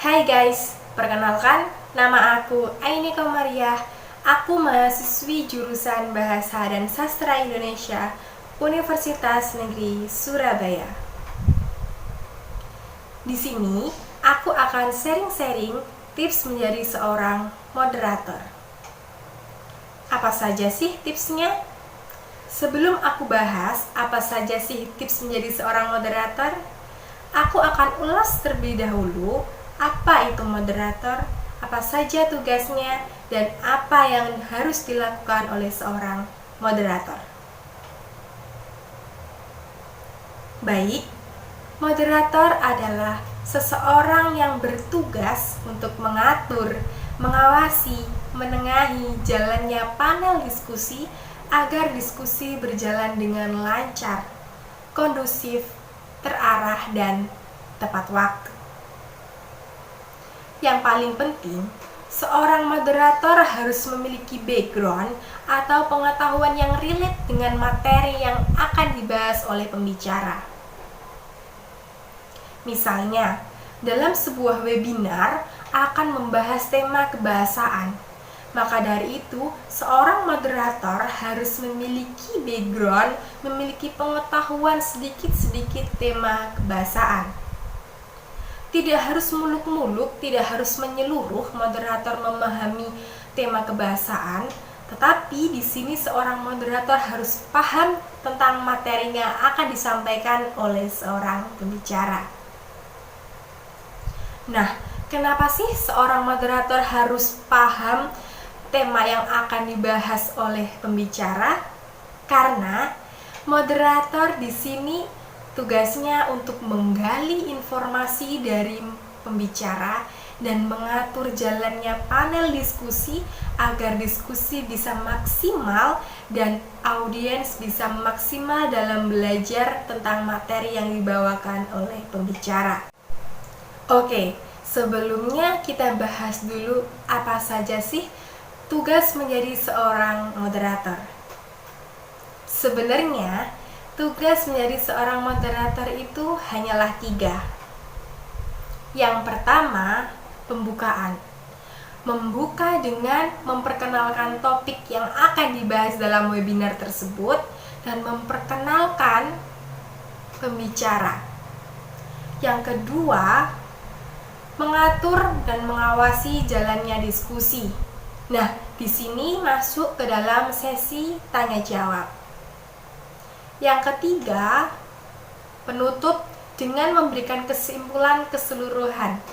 Hai guys, perkenalkan nama aku Aini Komariah. Aku mahasiswi jurusan Bahasa dan Sastra Indonesia Universitas Negeri Surabaya. Di sini aku akan sharing-sharing tips menjadi seorang moderator. Apa saja sih tipsnya? Sebelum aku bahas apa saja sih tips menjadi seorang moderator, aku akan ulas terlebih dahulu apa itu moderator, apa saja tugasnya, dan apa yang harus dilakukan oleh seorang moderator. Baik, moderator adalah seseorang yang bertugas untuk mengatur, mengawasi, menengahi jalannya panel diskusi agar diskusi berjalan dengan lancar, kondusif, terarah, dan tepat waktu. Yang paling penting, seorang moderator harus memiliki background atau pengetahuan yang relate dengan materi yang akan dibahas oleh pembicara. Misalnya, dalam sebuah webinar akan membahas tema kebahasaan. Maka dari itu, seorang moderator harus memiliki background, memiliki pengetahuan sedikit-sedikit tema kebahasaan. Tidak harus muluk-muluk, tidak harus menyeluruh moderator memahami tema kebahasaan, tetapi di sini seorang moderator harus paham tentang materi yang akan disampaikan oleh seorang pembicara. Nah, kenapa sih seorang moderator harus paham tema yang akan dibahas oleh pembicara? Karena moderator di sini tugasnya untuk menggali informasi dari pembicara dan mengatur jalannya panel diskusi agar diskusi bisa maksimal dan audiens bisa maksimal dalam belajar tentang materi yang dibawakan oleh pembicara. Oke, sebelumnya kita bahas dulu apa saja sih tugas menjadi seorang moderator. Sebenarnya, tugas menjadi seorang moderator itu hanyalah 3. Yang pertama, pembukaan. Membuka dengan memperkenalkan topik yang akan dibahas dalam webinar tersebut dan memperkenalkan pembicara. Yang kedua, mengatur dan mengawasi jalannya diskusi. Nah, di sini masuk ke dalam sesi tanya jawab. Yang ketiga, penutup dengan memberikan kesimpulan keseluruhan.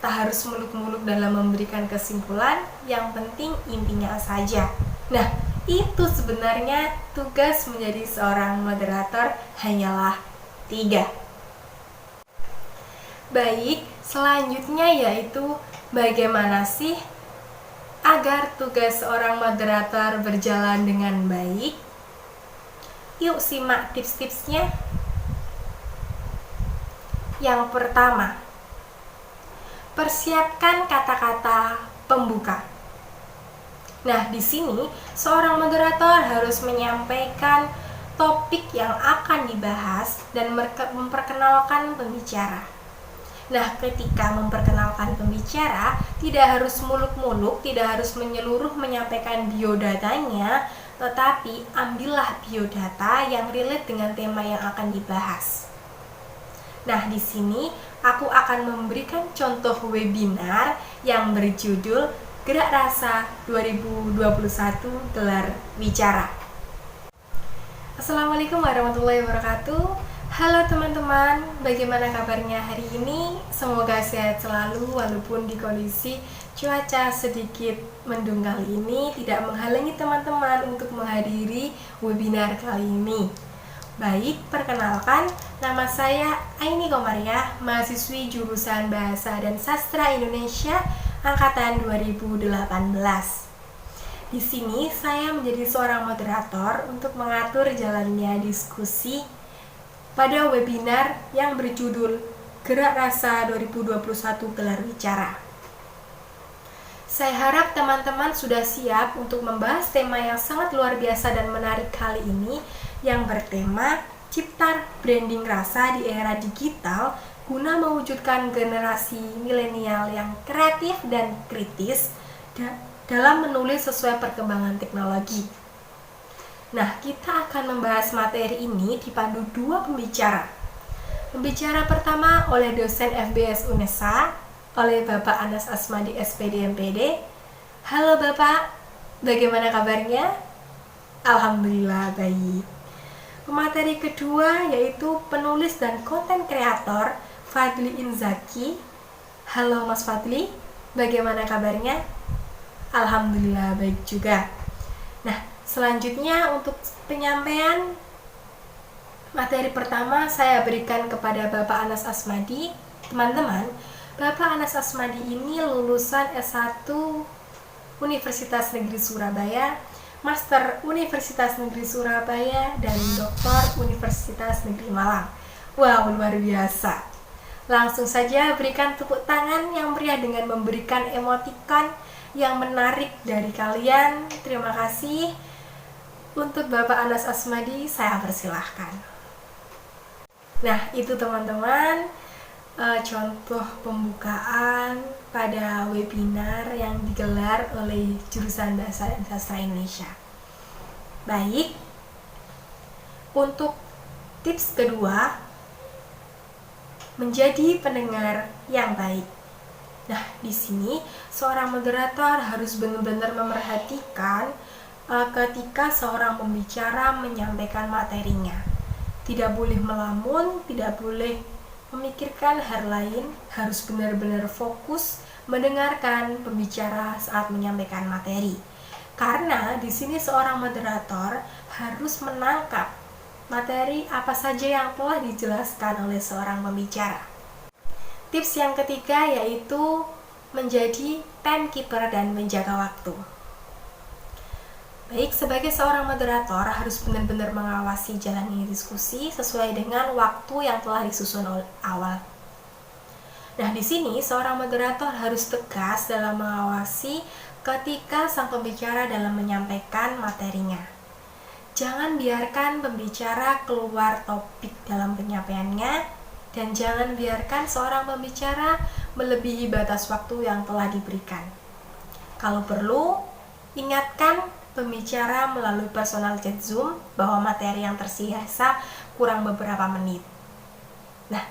Tak harus muluk-muluk dalam memberikan kesimpulan, yang penting intinya saja. Nah, itu sebenarnya tugas menjadi seorang moderator hanyalah 3. Baik, selanjutnya yaitu bagaimana sih agar tugas seorang moderator berjalan dengan baik? Yuk simak tips-tipsnya. Yang pertama, persiapkan kata-kata pembuka. Nah, di sini seorang moderator harus menyampaikan topik yang akan dibahas dan memperkenalkan pembicara. Nah, ketika memperkenalkan pembicara, tidak harus muluk-muluk, tidak harus menyeluruh menyampaikan biodatanya, tetapi ambillah biodata yang relate dengan tema yang akan dibahas. Nah, di sini aku akan memberikan contoh webinar yang berjudul Gerak Rasa 2021 Gelar Wicara. Assalamualaikum warahmatullahi wabarakatuh. Halo teman-teman, bagaimana kabarnya hari ini? Semoga sehat selalu walaupun di kondisi cuaca sedikit mendung kali ini tidak menghalangi teman-teman untuk menghadiri webinar kali ini. Baik, perkenalkan, nama saya Aini Komariah, mahasiswi jurusan Bahasa dan Sastra Indonesia angkatan 2018. Di sini saya menjadi seorang moderator untuk mengatur jalannya diskusi pada webinar yang berjudul Gerak Rasa 2021 Gelar Wicara. Saya harap teman-teman sudah siap untuk membahas tema yang sangat luar biasa dan menarik kali ini yang bertema Cipta Branding Rasa di Era Digital guna mewujudkan generasi milenial yang kreatif dan kritis dalam menulis sesuai perkembangan teknologi. Nah, kita akan membahas materi ini dipandu dua pembicara. Pembicara pertama oleh dosen FBS UNESA, oleh Bapak Anas Asmadi SPD MPD. Halo Bapak, bagaimana kabarnya? Alhamdulillah baik. Pemateri kedua yaitu penulis dan konten kreator Fadli Inzaki. Halo Mas Fadli, bagaimana kabarnya? Alhamdulillah baik juga. Nah, selanjutnya untuk penyampaian materi pertama saya berikan kepada Bapak Anas Asmadi. Teman-teman, Bapak Anas Asmadi ini lulusan S1 Universitas Negeri Surabaya, Master Universitas Negeri Surabaya, dan Doktor Universitas Negeri Malang. Wow, luar biasa. Langsung saja berikan tepuk tangan yang meriah dengan memberikan emoticon yang menarik dari kalian. Terima kasih. Untuk Bapak Anas Asmadi, saya persilahkan. Nah, itu teman-teman contoh pembukaan pada webinar yang digelar oleh jurusan Bahasa dan Sastra Indonesia. Baik, untuk tips kedua, menjadi pendengar yang baik. Nah, di sini seorang moderator harus benar-benar memerhatikan ketika seorang pembicara menyampaikan materinya. Tidak boleh melamun, tidak boleh memikirkan hal lain, harus benar-benar fokus mendengarkan pembicara saat menyampaikan materi. Karena di sini seorang moderator harus menangkap materi apa saja yang telah dijelaskan oleh seorang pembicara. Tips yang ketiga yaitu menjadi timekeeper dan menjaga waktu. Baik, sebagai seorang moderator harus benar-benar mengawasi jalannya diskusi sesuai dengan waktu yang telah disusun awal. Nah, di sini seorang moderator harus tegas dalam mengawasi ketika sang pembicara dalam menyampaikan materinya. Jangan biarkan pembicara keluar topik dalam penyampaiannya, dan jangan biarkan seorang pembicara melebihi batas waktu yang telah diberikan. Kalau perlu, ingatkan pembicara melalui personal chat Zoom bahwa materi yang tersisa kurang beberapa menit. Nah,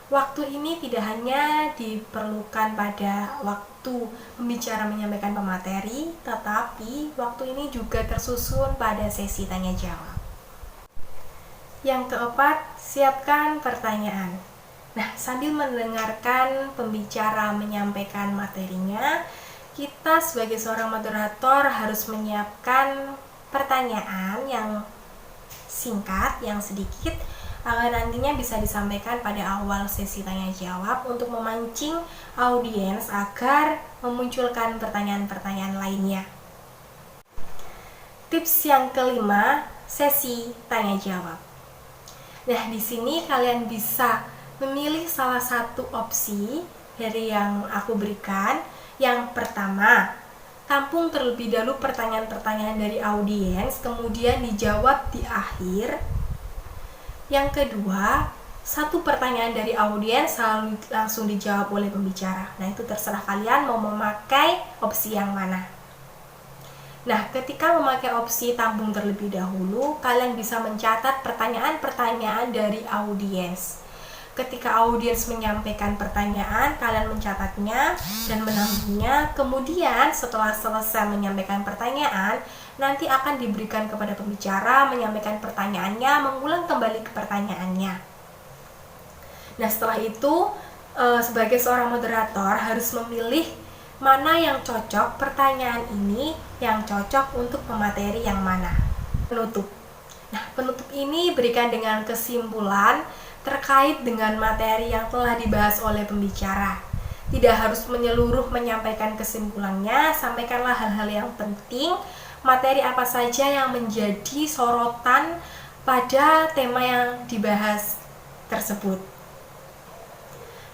waktu ini tidak hanya diperlukan pada waktu pembicara menyampaikan pemateri, tetapi waktu ini juga tersusun pada sesi tanya jawab. Yang keempat, siapkan pertanyaan. Nah, sambil mendengarkan pembicara menyampaikan materinya, kita sebagai seorang moderator harus menyiapkan pertanyaan yang singkat, yang sedikit, agar nantinya bisa disampaikan pada awal sesi tanya jawab untuk memancing audiens agar memunculkan pertanyaan-pertanyaan lainnya. Tips yang kelima, sesi tanya jawab. Nah, di sini kalian bisa memilih salah satu opsi dari yang aku berikan. Yang pertama, tampung terlebih dahulu pertanyaan-pertanyaan dari audiens, kemudian dijawab di akhir. Yang kedua, satu pertanyaan dari audiens langsung dijawab oleh pembicara. Nah, itu terserah kalian mau memakai opsi yang mana. Nah, ketika memakai opsi tampung terlebih dahulu, kalian bisa mencatat pertanyaan-pertanyaan dari audiens. Ketika audiens menyampaikan pertanyaan, kalian mencatatnya dan menambahnya. Kemudian setelah selesai menyampaikan pertanyaan, nanti akan diberikan kepada pembicara menyampaikan pertanyaannya, mengulang kembali ke pertanyaannya. Nah, setelah itu sebagai seorang moderator harus memilih mana yang cocok, pertanyaan ini yang cocok untuk pemateri yang mana. Penutup. Nah, penutup ini berikan dengan kesimpulan terkait dengan materi yang telah dibahas oleh pembicara. Tidak harus menyeluruh menyampaikan kesimpulannya, sampaikanlah hal-hal yang penting, materi apa saja yang menjadi sorotan pada tema yang dibahas tersebut.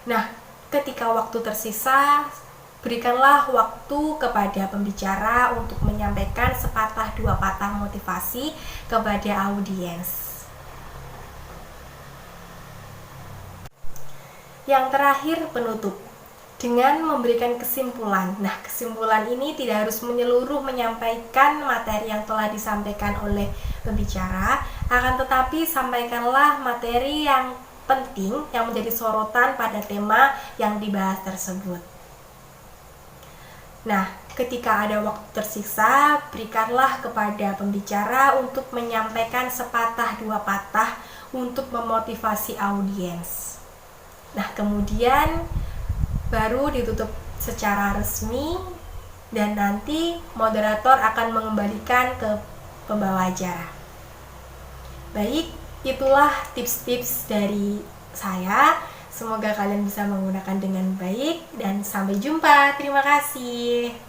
Nah, ketika waktu tersisa, berikanlah waktu kepada pembicara untuk menyampaikan sepatah dua patah motivasi kepada audiens. Yang terakhir, penutup dengan memberikan kesimpulan. Nah, kesimpulan ini tidak harus menyeluruh menyampaikan materi yang telah disampaikan oleh pembicara, akan tetapi sampaikanlah materi yang penting yang menjadi sorotan pada tema yang dibahas tersebut. Nah, ketika ada waktu tersisa, berikanlah kepada pembicara untuk menyampaikan sepatah dua patah untuk memotivasi audiens. Nah, kemudian baru ditutup secara resmi dan nanti moderator akan mengembalikan ke pembawa acara. Baik, itulah tips-tips dari saya. Semoga kalian bisa menggunakan dengan baik dan sampai jumpa. Terima kasih.